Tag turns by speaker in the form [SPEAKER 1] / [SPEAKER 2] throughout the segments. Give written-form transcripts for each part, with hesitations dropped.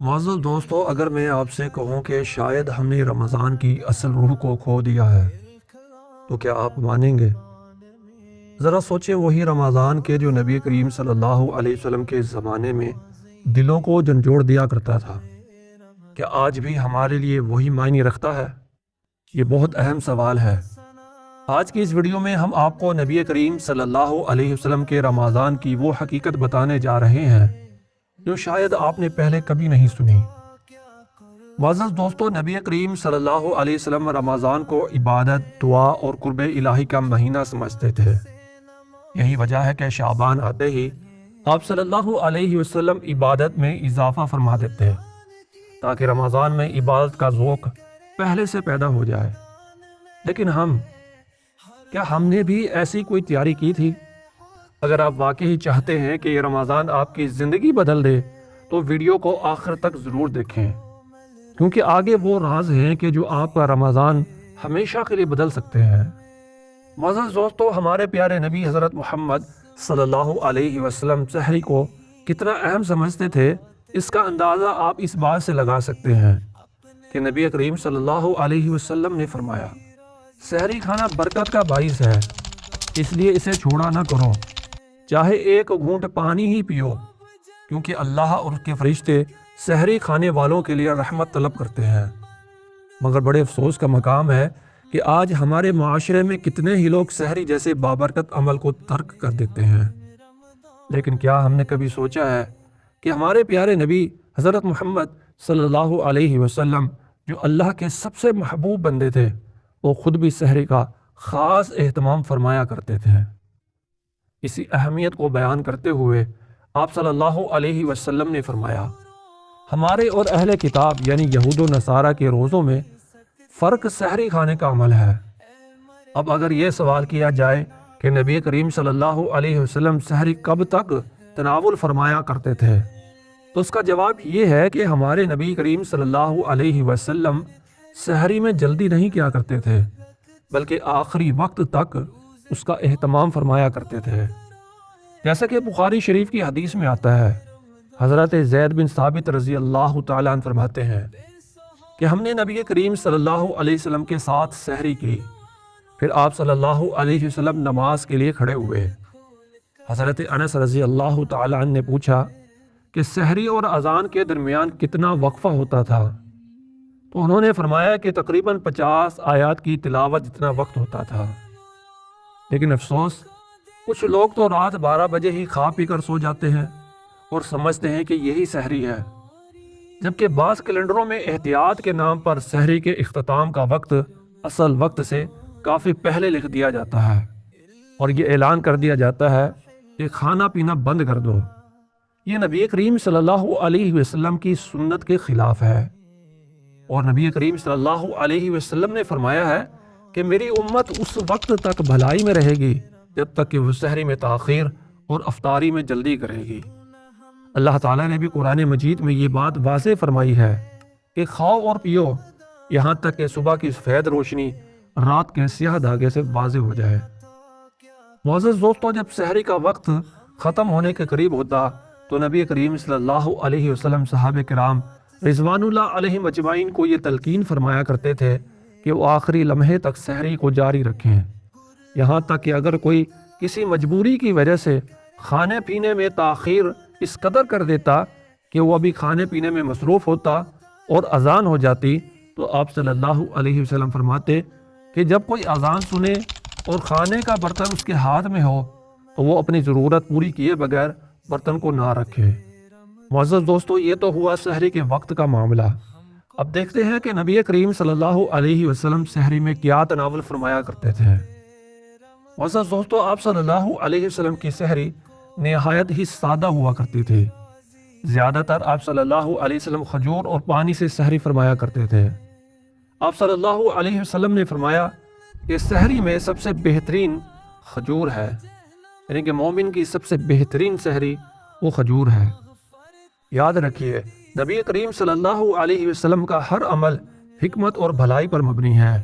[SPEAKER 1] معزز دوستو، اگر میں آپ سے کہوں کہ شاید ہم نے رمضان کی اصل روح کو کھو دیا ہے تو کیا آپ مانیں گے؟ ذرا سوچیں، وہی رمضان کے جو نبی کریم صلی اللہ علیہ وسلم کے زمانے میں دلوں کو جھنجھوڑ دیا کرتا تھا، کیا آج بھی ہمارے لیے وہی معنی رکھتا ہے؟ یہ بہت اہم سوال ہے۔ آج کی اس ویڈیو میں ہم آپ کو نبی کریم صلی اللہ علیہ وسلم کے رمضان کی وہ حقیقت بتانے جا رہے ہیں جو شاید آپ نے پہلے کبھی نہیں سنی۔ معزز دوستو، نبی کریم صلی اللہ علیہ وسلم رمضان کو عبادت، دعا اور قرب الہی کا مہینہ سمجھتے تھے۔ یہی وجہ ہے کہ شعبان آتے ہی آپ صلی اللہ علیہ وسلم عبادت میں اضافہ فرما دیتے تاکہ رمضان میں عبادت کا ذوق پہلے سے پیدا ہو جائے۔ لیکن کیا ہم نے بھی ایسی کوئی تیاری کی تھی؟ اگر آپ واقعی چاہتے ہیں کہ یہ رمضان آپ کی زندگی بدل دے تو ویڈیو کو آخر تک ضرور دیکھیں، کیونکہ آگے وہ راز ہیں کہ جو آپ کا رمضان ہمیشہ کے لیے بدل سکتے ہیں۔ معزز دوستو، ہمارے پیارے نبی حضرت محمد صلی اللہ علیہ وسلم سحری کو کتنا اہم سمجھتے تھے، اس کا اندازہ آپ اس بات سے لگا سکتے ہیں کہ نبی کریم صلی اللہ علیہ وسلم نے فرمایا، سحری کھانا برکت کا باعث ہے، اس لیے اسے چھوڑا نہ کرو، چاہے ایک گھونٹ پانی ہی پیو، کیونکہ اللہ اور اس کے فرشتے سحری کھانے والوں کے لیے رحمت طلب کرتے ہیں۔ مگر بڑے افسوس کا مقام ہے کہ آج ہمارے معاشرے میں کتنے ہی لوگ سحری جیسے بابرکت عمل کو ترک کر دیتے ہیں۔ لیکن کیا ہم نے کبھی سوچا ہے کہ ہمارے پیارے نبی حضرت محمد صلی اللہ علیہ وسلم جو اللہ کے سب سے محبوب بندے تھے، وہ خود بھی سحری کا خاص اہتمام فرمایا کرتے تھے۔ اسی اہمیت کو بیان کرتے ہوئے آپ صلی اللہ علیہ وسلم نے فرمایا، ہمارے اور اہل کتاب یعنی یہود و نصارہ کے روزوں میں فرق سحری کھانے کا عمل ہے۔ اب اگر یہ سوال کیا جائے کہ نبی کریم صلی اللہ علیہ وسلم سحری کب تک تناول فرمایا کرتے تھے، تو اس کا جواب یہ ہے کہ ہمارے نبی کریم صلی اللہ علیہ وسلم سحری میں جلدی نہیں کیا کرتے تھے، بلکہ آخری وقت تک اس کا اہتمام فرمایا کرتے تھے۔ جیسا کہ بخاری شریف کی حدیث میں آتا ہے، حضرت زید بن ثابت رضی اللہ تعالیٰ عنہ فرماتے ہیں کہ ہم نے نبی کریم صلی اللہ علیہ وسلم کے ساتھ سحری کی، پھر آپ صلی اللہ علیہ وسلم نماز کے لیے کھڑے ہوئے۔ حضرت انس رضی اللہ تعالیٰ عنہ نے پوچھا کہ سحری اور اذان کے درمیان کتنا وقفہ ہوتا تھا؟ تو انہوں نے فرمایا کہ تقریباً 50 آیات کی تلاوت جتنا وقت ہوتا تھا۔ لیکن افسوس، کچھ لوگ تو رات 12 بجے ہی کھا پی کر سو جاتے ہیں اور سمجھتے ہیں کہ یہی سحری ہے، جبکہ بعض کیلنڈروں میں احتیاط کے نام پر سحری کے اختتام کا وقت اصل وقت سے کافی پہلے لکھ دیا جاتا ہے، اور یہ اعلان کر دیا جاتا ہے کہ کھانا پینا بند کر دو۔ یہ نبی کریم صلی اللہ علیہ وسلم کی سنت کے خلاف ہے، اور نبی کریم صلی اللہ علیہ وسلم نے فرمایا ہے کہ میری امت اس وقت تک بھلائی میں رہے گی جب تک کہ وہ سحری میں تاخیر اور افطاری میں جلدی کرے گی۔ اللہ تعالیٰ نے بھی قرآن مجید میں یہ بات واضح فرمائی ہے کہ کھاؤ اور پیو یہاں تک کہ صبح کی سفید روشنی رات کے سیاہ دھاگے سے واضح ہو جائے۔ معزز دوستو، جب سحری کا وقت ختم ہونے کے قریب ہوتا تو نبی کریم صلی اللہ علیہ وسلم صحابہ کرام رضوان اللہ علیہم اجمعین کو یہ تلقین فرمایا کرتے تھے کہ وہ آخری لمحے تک سحری کو جاری رکھیں، یہاں تک کہ اگر کوئی کسی مجبوری کی وجہ سے کھانے پینے میں تاخیر اس قدر کر دیتا کہ وہ ابھی کھانے پینے میں مصروف ہوتا اور اذان ہو جاتی، تو آپ صلی اللہ علیہ وسلم فرماتے کہ جب کوئی اذان سنے اور کھانے کا برتن اس کے ہاتھ میں ہو تو وہ اپنی ضرورت پوری کیے بغیر برتن کو نہ رکھے۔ معزز دوستو، یہ تو ہوا سحری کے وقت کا معاملہ۔ اب دیکھتے ہیں کہ نبی کریم صلی اللہ علیہ وسلم سحری میں کیا تناول فرمایا کرتے تھے۔ معزز دوستو، آپ صلی اللہ علیہ وسلم کی سحری نہایت ہی سادہ ہوا کرتی تھی۔ زیادہ تر آپ صلی اللہ علیہ وسلم کھجور اور پانی سے سحری فرمایا کرتے تھے۔ آپ صلی اللہ علیہ وسلم نے فرمایا کہ سحری میں سب سے بہترین کھجور ہے، یعنی کہ مومن کی سب سے بہترین سحری وہ کھجور ہے۔ یاد رکھیے، نبی کریم صلی اللہ علیہ وسلم کا ہر عمل حکمت اور بھلائی پر مبنی ہے۔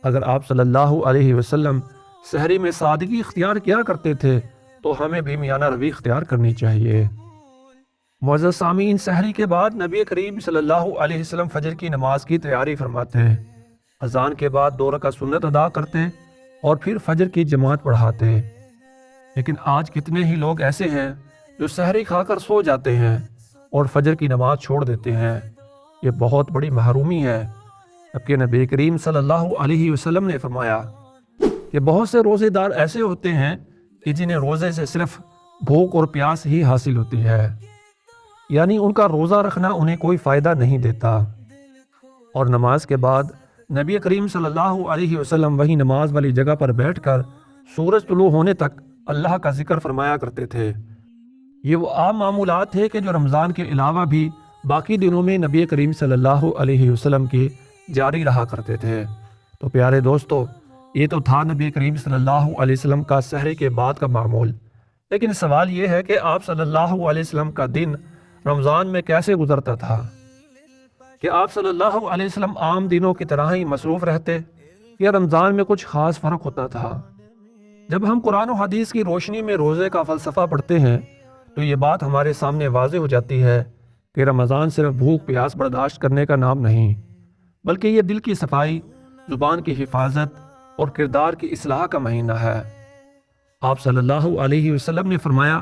[SPEAKER 1] اگر آپ صلی اللہ علیہ وسلم سحری میں سادگی اختیار کیا کرتے تھے تو ہمیں بھی میانہ روی اختیار کرنی چاہیے۔ معزز سامعین، سحری کے بعد نبی کریم صلی اللہ علیہ وسلم فجر کی نماز کی تیاری فرماتے ہیں۔ اذان کے بعد 2 رکعت سنت ادا کرتے اور پھر فجر کی جماعت پڑھاتے۔ لیکن آج کتنے ہی لوگ ایسے ہیں جو سحری کھا کر سو جاتے ہیں اور فجر کی نماز چھوڑ دیتے ہیں۔ یہ بہت بڑی محرومی ہے، جبکہ نبی کریم صلی اللہ علیہ وسلم نے فرمایا کہ بہت سے روزے دار ایسے ہوتے ہیں کہ جنہیں روزے سے صرف بھوک اور پیاس ہی حاصل ہوتی ہے، یعنی ان کا روزہ رکھنا انہیں کوئی فائدہ نہیں دیتا۔ اور نماز کے بعد نبی کریم صلی اللہ علیہ وسلم وہی نماز والی جگہ پر بیٹھ کر سورج طلوع ہونے تک اللہ کا ذکر فرمایا کرتے تھے۔ یہ وہ عام معمولات تھے کہ جو رمضان کے علاوہ بھی باقی دنوں میں نبی کریم صلی اللہ علیہ وسلم کی جاری رہا کرتے تھے۔ تو پیارے دوستو، یہ تو تھا نبی کریم صلی اللہ علیہ وسلم کا سحری کے بعد کا معمول۔ لیکن سوال یہ ہے کہ آپ صلی اللہ علیہ وسلم کا دن رمضان میں کیسے گزرتا تھا؟ کہ آپ صلی اللہ علیہ وسلم عام دنوں کی طرح ہی مصروف رہتے یا رمضان میں کچھ خاص فرق ہوتا تھا؟ جب ہم قرآن و حدیث کی روشنی میں روزے کا فلسفہ پڑھتے ہیں تو یہ بات ہمارے سامنے واضح ہو جاتی ہے کہ رمضان صرف بھوک پیاس برداشت کرنے کا نام نہیں، بلکہ یہ دل کی صفائی، زبان کی حفاظت اور کردار کی اصلاح کا مہینہ ہے۔ آپ صلی اللہ علیہ وسلم نے فرمایا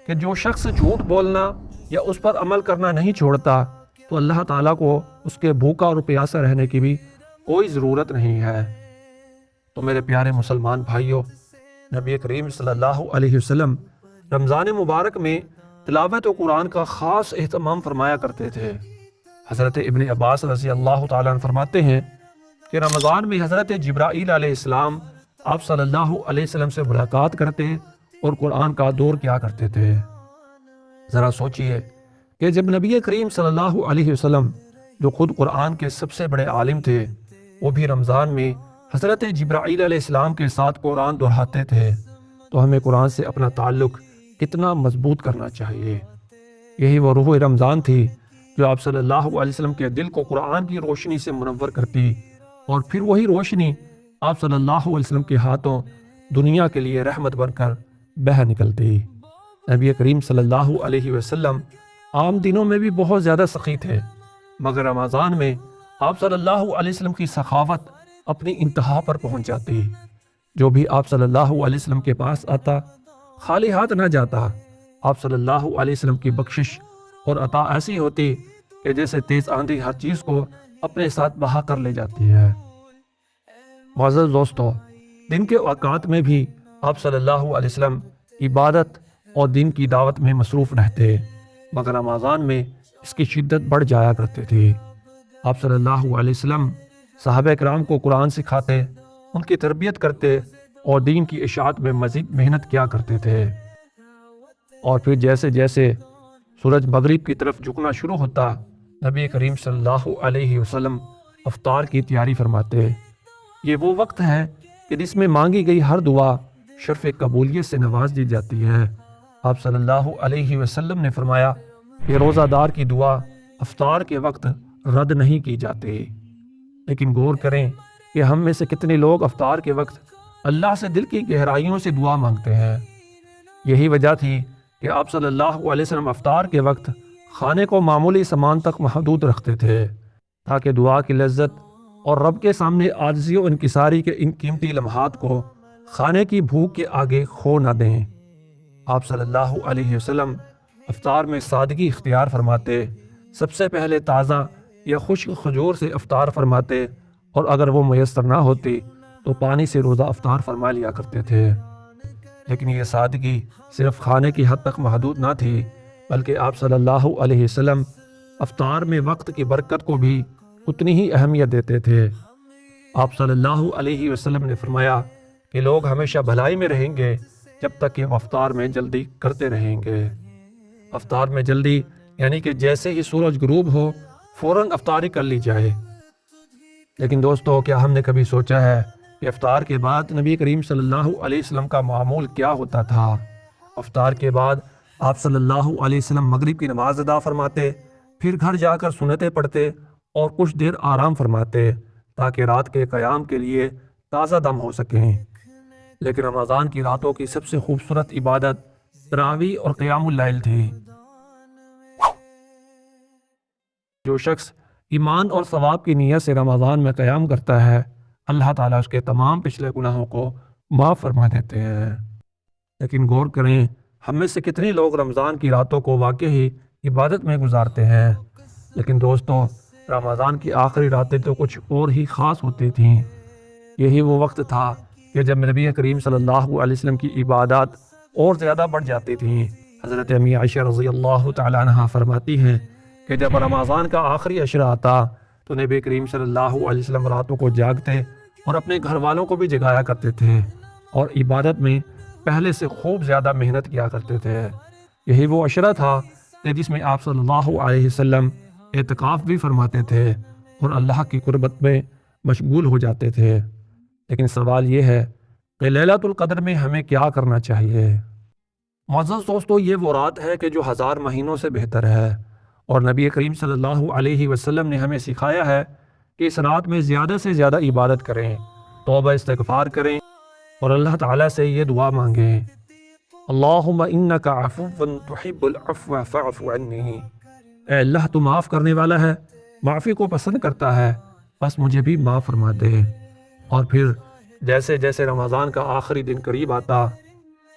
[SPEAKER 1] کہ جو شخص جھوٹ بولنا یا اس پر عمل کرنا نہیں چھوڑتا تو اللہ تعالیٰ کو اس کے بھوکا اور پیاسا رہنے کی بھی کوئی ضرورت نہیں ہے۔ تو میرے پیارے مسلمان بھائیوں، نبی کریم صلی اللہ علیہ وسلم رمضان مبارک میں تلاوت و قرآن کا خاص اہتمام فرمایا کرتے تھے۔ حضرت ابن عباس رضی اللہ تعالیٰ عنہ فرماتے ہیں کہ رمضان میں حضرت جبرائیل علیہ السلام آپ صلی اللہ علیہ وسلم سے ملاقات کرتے اور قرآن کا دور کیا کرتے تھے۔ ذرا سوچئے کہ جب نبی کریم صلی اللہ علیہ وسلم، جو خود قرآن کے سب سے بڑے عالم تھے، وہ بھی رمضان میں حضرت جبرائیل علیہ السلام کے ساتھ قرآن دہراتے تھے، تو ہمیں قرآن سے اپنا تعلق کتنا مضبوط کرنا چاہیے۔ یہی وہ روح رمضان تھی جو آپ صلی اللہ علیہ وسلم کے دل کو قرآن کی روشنی سے منور کرتی، اور پھر وہی روشنی آپ صلی اللہ علیہ وسلم کے ہاتھوں دنیا کے لیے رحمت بن کر بہہ نکلتی۔ نبی کریم صلی اللہ علیہ وسلم عام دنوں میں بھی بہت زیادہ سخی تھے، مگر رمضان میں آپ صلی اللہ علیہ وسلم کی سخاوت اپنی انتہا پر پہنچ جاتی۔ جو بھی آپ صلی اللہ علیہ وسلم کے پاس آتا خالی ہاتھ نہ جاتا۔ آپ صلی اللہ علیہ وسلم کی بخشش اور عطا ایسی ہوتی کہ جیسے تیز آندھی ہر چیز کو اپنے ساتھ بہا کر لے جاتی ہے۔ معزز دوستو، دن کے اوقات میں بھی آپ صلی اللہ علیہ وسلم عبادت اور دین کی دعوت میں مصروف رہتے، مگر رمضان میں اس کی شدت بڑھ جایا کرتی تھی۔ آپ صلی اللہ علیہ وسلم صحابہ کرام کو قرآن سکھاتے، ان کی تربیت کرتے اور دین کی اشاعت میں مزید محنت کیا کرتے تھے۔ اور پھر جیسے جیسے سورج مغرب کی طرف جھکنا شروع ہوتا، نبی کریم صلی اللہ علیہ وسلم افطار کی تیاری فرماتے۔ یہ وہ وقت ہے کہ جس میں مانگی گئی ہر دعا شرف قبولیت سے نواز دی جاتی ہے۔ آپ صلی اللہ علیہ وسلم نے فرمایا کہ روزہ دار کی دعا افطار کے وقت رد نہیں کی جاتی۔ لیکن غور کریں کہ ہم میں سے کتنے لوگ افطار کے وقت اللہ سے دل کی گہرائیوں سے دعا مانگتے ہیں۔ یہی وجہ تھی کہ آپ صلی اللہ علیہ وسلم افطار کے وقت کھانے کو معمولی سامان تک محدود رکھتے تھے، تاکہ دعا کی لذت اور رب کے سامنے عاجزی و انکساری کے ان قیمتی لمحات کو کھانے کی بھوک کے آگے کھو نہ دیں۔ آپ صلی اللہ علیہ وسلم افطار میں سادگی اختیار فرماتے، سب سے پہلے تازہ یا خشک کھجور سے افطار فرماتے، اور اگر وہ میسر نہ ہوتی تو پانی سے روزہ افطار فرما لیا کرتے تھے۔ لیکن یہ سادگی صرف کھانے کی حد تک محدود نہ تھی، بلکہ آپ صلی اللہ علیہ وسلم افطار میں وقت کی برکت کو بھی اتنی ہی اہمیت دیتے تھے۔ آپ صلی اللہ علیہ وسلم نے فرمایا کہ لوگ ہمیشہ بھلائی میں رہیں گے جب تک کہ وہ افطار میں جلدی کرتے رہیں گے۔ افطار میں جلدی یعنی کہ جیسے ہی سورج غروب ہو فوراً افطاری کر لی جائے۔ لیکن دوستو، کیا ہم نے کبھی سوچا ہے کہ افطار کے بعد نبی کریم صلی اللہ علیہ وسلم کا معمول کیا ہوتا تھا؟ افطار کے بعد آپ صلی اللہ علیہ وسلم مغرب کی نماز ادا فرماتے، پھر گھر جا کر سنتیں پڑھتے اور کچھ دیر آرام فرماتے تاکہ رات کے قیام کے لیے تازہ دم ہو سکیں۔ لیکن رمضان کی راتوں کی سب سے خوبصورت عبادت تراویح اور قیام اللیل تھی۔ جو شخص ایمان اور ثواب کی نیت سے رمضان میں قیام کرتا ہے اللہ تعالیٰ اس کے تمام پچھلے گناہوں کو معاف فرما دیتے ہیں۔ لیکن غور کریں ہم میں سے کتنے لوگ رمضان کی راتوں کو واقعی عبادت میں گزارتے ہیں، لیکن دوستو رمضان کی آخری راتیں تو کچھ اور ہی خاص ہوتی تھیں۔ یہی وہ وقت تھا کہ جب نبی کریم صلی اللہ علیہ وسلم کی عبادات اور زیادہ بڑھ جاتی تھیں۔ حضرت امی عائشہ رضی اللہ تعالیٰ عنہا فرماتی ہیں کہ جب رمضان کا آخری عشرہ آتا تو نبی کریم صلی اللہ علیہ وسلم راتوں کو جاگتے اور اپنے گھر والوں کو بھی جگایا کرتے تھے اور عبادت میں پہلے سے خوب زیادہ محنت کیا کرتے تھے۔ یہی وہ عشرہ تھا کہ جس میں آپ صلی اللہ علیہ وسلم اعتکاف بھی فرماتے تھے اور اللہ کی قربت میں مشغول ہو جاتے تھے۔ لیکن سوال یہ ہے کہ لیلۃ القدر میں ہمیں کیا کرنا چاہیے؟ معزز دوستو یہ وہ رات ہے کہ جو 1000 مہینوں سے بہتر ہے، اور نبی کریم صلی اللہ علیہ وسلم نے ہمیں سکھایا ہے کہ اس رات میں زیادہ سے زیادہ عبادت کریں، توبہ استغفار کریں اور اللہ تعالیٰ سے یہ دعا مانگیں، اللہم انک عفو تحب العفو فاعف عنی۔ اے اللہ تو معاف کرنے والا ہے، معافی کو پسند کرتا ہے، بس مجھے بھی معاف فرما دے۔ اور پھر جیسے جیسے رمضان کا آخری دن قریب آتا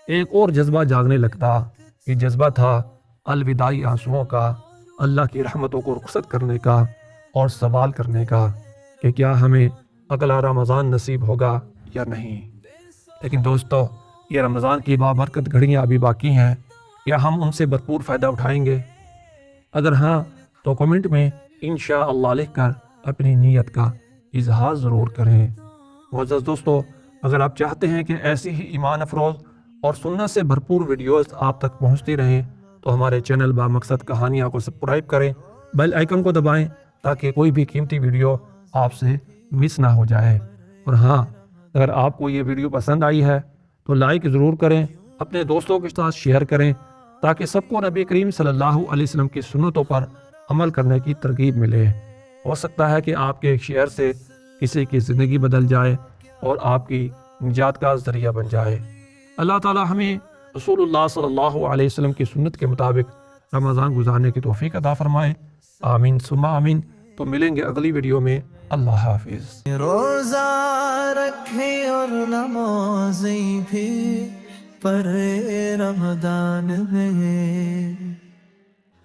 [SPEAKER 1] ایک اور جذبہ جاگنے لگتا۔ یہ جذبہ تھا الوداعی آنسوؤں کا، اللہ کی رحمتوں کو رخصت کرنے کا اور سوال کرنے کا کہ کیا ہمیں اگلا رمضان نصیب ہوگا یا نہیں۔ لیکن دوستو یہ رمضان کی بابرکت گھڑیاں ابھی باقی ہیں، کیا ہم ان سے بھرپور فائدہ اٹھائیں گے؟ اگر ہاں تو کمنٹ میں انشاءاللہ لکھ کر اپنی نیت کا اظہار ضرور کریں۔ معزز دوستو اگر آپ چاہتے ہیں کہ ایسی ہی ایمان افروز اور سنت سے بھرپور ویڈیوز آپ تک پہنچتی رہیں تو ہمارے چینل با مقصد کہانیاں کو سبسکرائب کریں، بیل آئیکن کو دبائیں تاکہ کوئی بھی قیمتی ویڈیو آپ سے مس نہ ہو جائے۔ اور ہاں اگر آپ کو یہ ویڈیو پسند آئی ہے تو لائک ضرور کریں، اپنے دوستوں کے ساتھ شیئر کریں تاکہ سب کو نبی کریم صلی اللہ علیہ وسلم کی سنتوں پر عمل کرنے کی ترغیب ملے۔ ہو سکتا ہے کہ آپ کے ایک شیئر سے کسی کی زندگی بدل جائے اور آپ کی نجات کا ذریعہ بن جائے۔ اللہ تعالی ہمیں رسول اللہ صلی اللہ علیہ وسلم کی سنت کے مطابق رمضان گزارنے کی توفیق عطا فرمائے، آمین ثم آمین۔ تو ملیں گے اگلی ویڈیو میں، اللہ حافظ۔
[SPEAKER 2] روزہ رکھے اور نمازیں بھی پڑھے رمضان میں۔